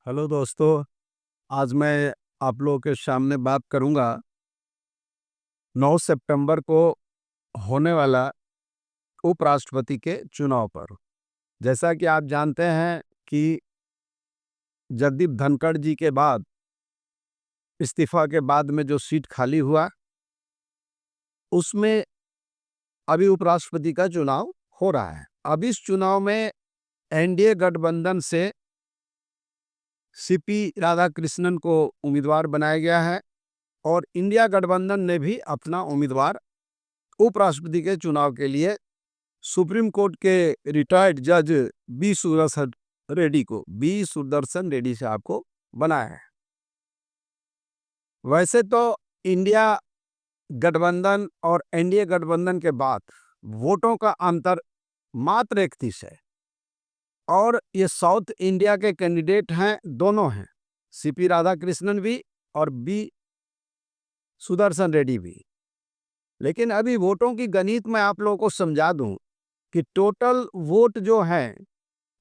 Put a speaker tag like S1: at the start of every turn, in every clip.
S1: Hello दोस्तों। आज मैं आप लोगों के सामने बात करूंगा 9 सितंबर को होने वाला उपराष्ट्रपति के चुनाव पर। जैसा कि आप जानते हैं कि जगदीप धनखड़ जी के बाद इस्तीफा के बाद में जो सीट खाली हुआ, उसमें अभी उपराष्ट्रपति का चुनाव हो रहा है। अब इस चुनाव में एनडीए गठबंधन से सीपी राधाकृष्णन को उम्मीदवार बनाया गया है और इंडिया गठबंधन ने भी अपना उम्मीदवार उपराष्ट्रपति के चुनाव के लिए सुप्रीम कोर्ट के रिटायर्ड जज बी सुदर्शन रेड्डी साहब को बनाया है। वैसे तो इंडिया गठबंधन और एनडीए गठबंधन के बाद वोटों का अंतर मात्र 31 है और ये साउथ इंडिया के कैंडिडेट हैं, दोनों हैं, सीपी राधाकृष्णन भी और बी सुदर्शन रेड्डी भी। लेकिन अभी वोटों की गणित मैं आप लोगों को समझा दूं कि टोटल वोट जो है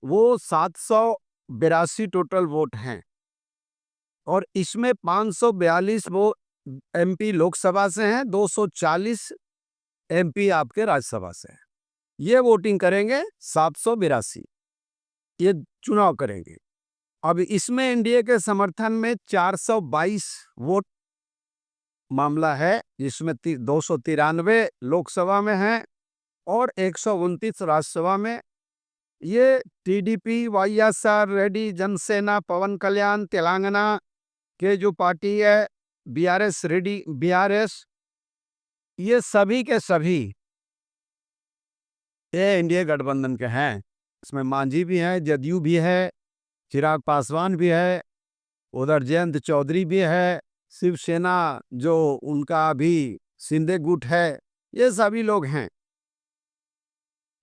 S1: वो 782 टोटल वोट हैं और इसमें 542 वो एमपी लोकसभा से हैं, 240 एमपी आपके राज्यसभा से हैं। ये वोटिंग करेंगे 782, ये चुनाव करेंगे। अब इसमें एनडीए के समर्थन में 422 वोट मामला है, जिसमें 293 लोकसभा में है और 129 राज्यसभा में। ये टीडीपी, वाईएसआर रेड्डी, जनसेना, पवन कल्याण, तेलंगाना के जो पार्टी है बीआरएस, ये सभी के सभी ये एनडीए गठबंधन के हैं। इसमें मांझी भी है, जदयू भी है, चिराग पासवान भी है, उधर जयंत चौधरी भी है, शिवसेना जो उनका अभी शिंदे गुट है, ये सभी लोग हैं।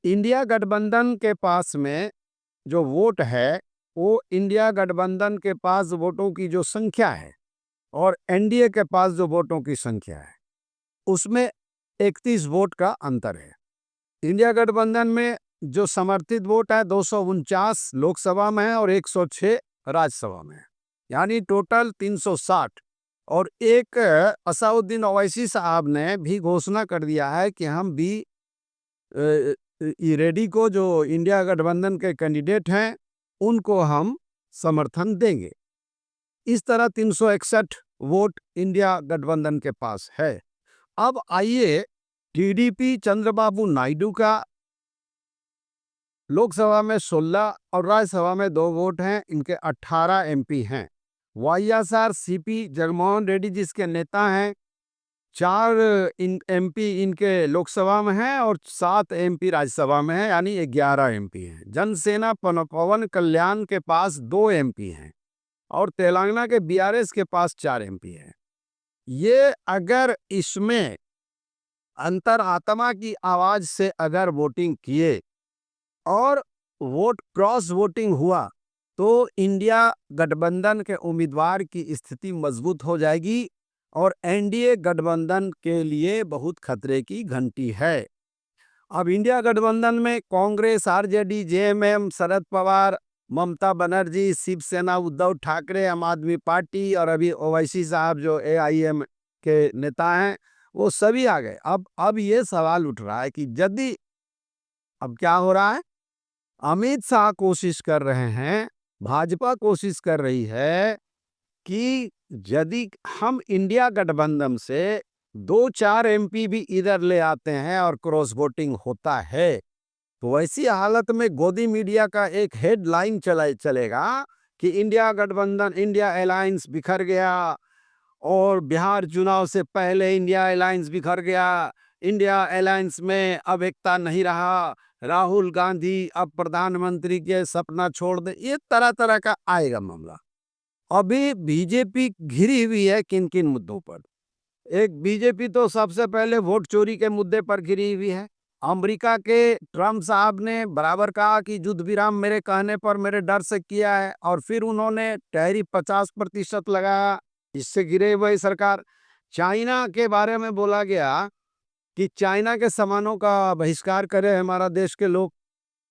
S1: इंडिया गठबंधन के पास में जो वोट है वो इंडिया गठबंधन के पास वोटों की जो संख्या है और एनडीए के पास जो वोटों की संख्या है उसमें 31 वोट का अंतर है। इंडिया गठबंधन में जो समर्थित वोट है 249 लोकसभा में है और 106 राज्यसभा में है, यानी टोटल 360। और एक असाउद्दीन ओवैसी साहब ने भी घोषणा कर दिया है कि हम भी रेड्डी को, जो इंडिया गठबंधन के कैंडिडेट हैं, उनको हम समर्थन देंगे। इस तरह 361 वोट इंडिया गठबंधन के पास है। अब आइए, टीडीपी चंद्रबाबू नायडू का लोकसभा में 16 और राज्यसभा में 2 वोट हैं, इनके 18 एमपी हैं। वाईएसआर सीपी जगनमोहन रेड्डी जिसके नेता हैं, 4 एमपी इनके लोकसभा में हैं और 7 एमपी राज्यसभा में हैं, यानी 11 एमपी हैं। जनसेना पवन कल्याण के पास 2 एमपी हैं और तेलंगाना के बीआरएस के पास 4 एमपी हैं। ये अगर इसमें अंतरात्मा की आवाज से अगर वोटिंग किए और वोट क्रॉस वोटिंग हुआ तो इंडिया गठबंधन के उम्मीदवार की स्थिति मजबूत हो जाएगी और एनडीए गठबंधन के लिए बहुत खतरे की घंटी है। अब इंडिया गठबंधन में कांग्रेस, आरजेडी, जेएमएम, शरद पवार, ममता बनर्जी, शिवसेना, उद्धव ठाकरे, आम आदमी पार्टी और अभी ओवैसी साहब जो एआईएम के नेता हैं, वो सभी आ गए। अब ये सवाल उठ रहा है कि यदि अब क्या हो रहा है, अमित शाह कोशिश कर रहे हैं, भाजपा कोशिश कर रही है कि यदि हम इंडिया गठबंधन से 2-4 एमपी भी इधर ले आते हैं और क्रॉस वोटिंग होता है तो वैसी हालत में गोदी मीडिया का एक हेडलाइन चलेगा कि इंडिया गठबंधन, इंडिया अलायंस बिखर गया और बिहार चुनाव से पहले इंडिया अलायंस बिखर गया, इंडिया अलायंस में अब एकता नहीं रहा, राहुल गांधी अब प्रधानमंत्री के सपना छोड़ दे। ये तरह तरह का आएगा मामला। अभी बीजेपी घिरी हुई है किन किन मुद्दों पर। एक, बीजेपी तो सबसे पहले वोट चोरी के मुद्दे पर घिरी हुई है। अमेरिका के ट्रम्प साहब ने बराबर कहा कि युद्ध विराम मेरे कहने पर, मेरे डर से किया है, और फिर उन्होंने टैरिफ 50% लगाया, इससे गिरे हुए सरकार। चाइना के बारे में बोला गया कि चाइना के सामानों का बहिष्कार करे हमारा देश के लोग,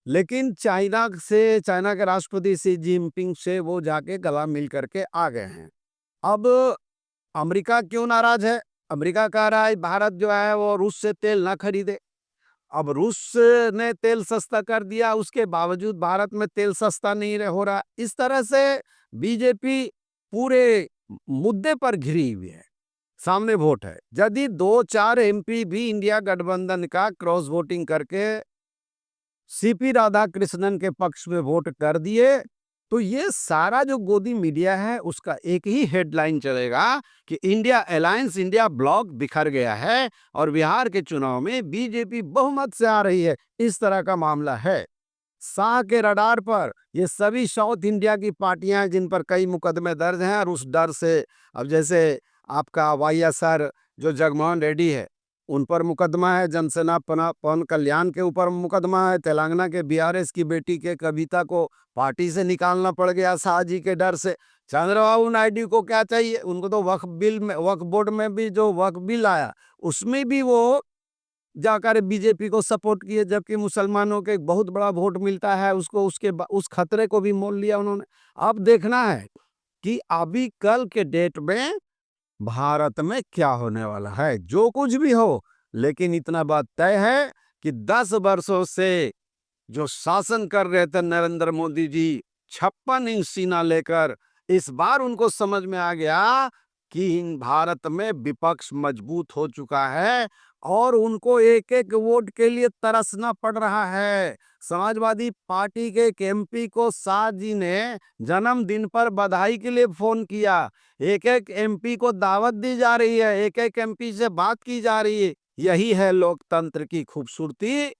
S1: लेकिन चाइना के राष्ट्रपति शी जिनपिंग से वो जाके गला मिल करके आ गए हैं। अब अमेरिका क्यों नाराज है? अमेरिका कह रहा है भारत जो है वो रूस से तेल ना खरीदे। अब रूस ने तेल सस्ता कर दिया, उसके बावजूद भारत में तेल सस्ता नहीं हो रहा। इस तरह से बीजेपी पूरे मुद्दे पर घिरी हुई है। सामने वोट है, यदि 2-4 एमपी भी इंडिया गठबंधन का क्रॉस वोटिंग करके सीपी राधाकृष्णन के पक्ष में वोट कर दिए, तो ये सारा जो गोदी मीडिया है उसका एक ही हेडलाइन चलेगा कि इंडिया अलायंस, इंडिया ब्लॉक बिखर गया है और बिहार के चुनाव में बीजेपी बहुमत से आ रही है। इस तरह का मामला है। शाह के रडार पर ये सभी साउथ इंडिया की पार्टियां जिन पर कई मुकदमे दर्ज हैं, और उस डर से अब जैसे आपका वाईएसआर जो जगनमोहन रेड्डी है उन पर मुकदमा है, जनसेना पवन कल्याण के ऊपर मुकदमा है, तेलंगाना के बीआरएस की बेटी के कविता को पार्टी से निकालना पड़ गया शाह जी के डर से। चंद्रबाबू नायडू को क्या चाहिए? उनको तो वक्फ बोर्ड में भी जो वक्फ बिल आया उसमें भी वो जाकर बीजेपी को सपोर्ट किए, जबकि मुसलमानों के एक बहुत बड़ा वोट मिलता है उसको, उस खतरे को भी मोल लिया उन्होंने। अब देखना है कि अभी कल के डेट में भारत में क्या होने वाला है। जो कुछ भी हो, लेकिन इतना बात तय है कि 10 वर्षों से जो शासन कर रहे थे नरेंद्र मोदी जी 56 इंच सीना लेकर, इस बार उनको समझ में आ गया कि इन भारत में विपक्ष मजबूत हो चुका है और उनको एक एक वोट के लिए तरसना पड़ रहा है। समाजवादी पार्टी के एक एमपी को शाह जी ने जन्मदिन पर बधाई के लिए फोन किया। एक एक एमपी को दावत दी जा रही है, एक एक एमपी से बात की जा रही है। यही है लोकतंत्र की खूबसूरती।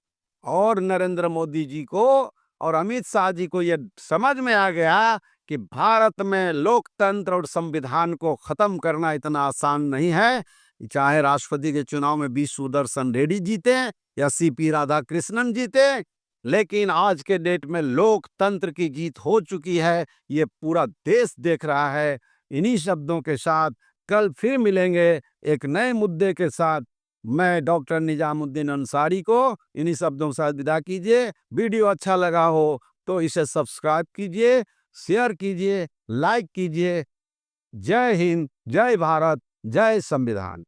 S1: और नरेंद्र मोदी जी को और अमित शाह जी को यह समझ में आ गया कि भारत में लोकतंत्र और संविधान को खत्म करना इतना आसान नहीं है। चाहे राष्ट्रपति के चुनाव में बी सुदर्शन रेड्डी जीते या सीपी राधाकृष्णन जीते, लेकिन आज के डेट में लोकतंत्र की जीत हो चुकी है। ये पूरा देश देख रहा है। इन्हीं शब्दों के साथ कल फिर मिलेंगे एक नए मुद्दे के साथ। मैं डॉक्टर निजामुद्दीन अंसारी को इन्हीं शब्दों के साथ विदा कीजिए। वीडियो अच्छा लगा हो तो इसे सब्सक्राइब कीजिए, शेयर कीजिए, लाइक कीजिए। जय हिंद, जय भारत, जय संविधान।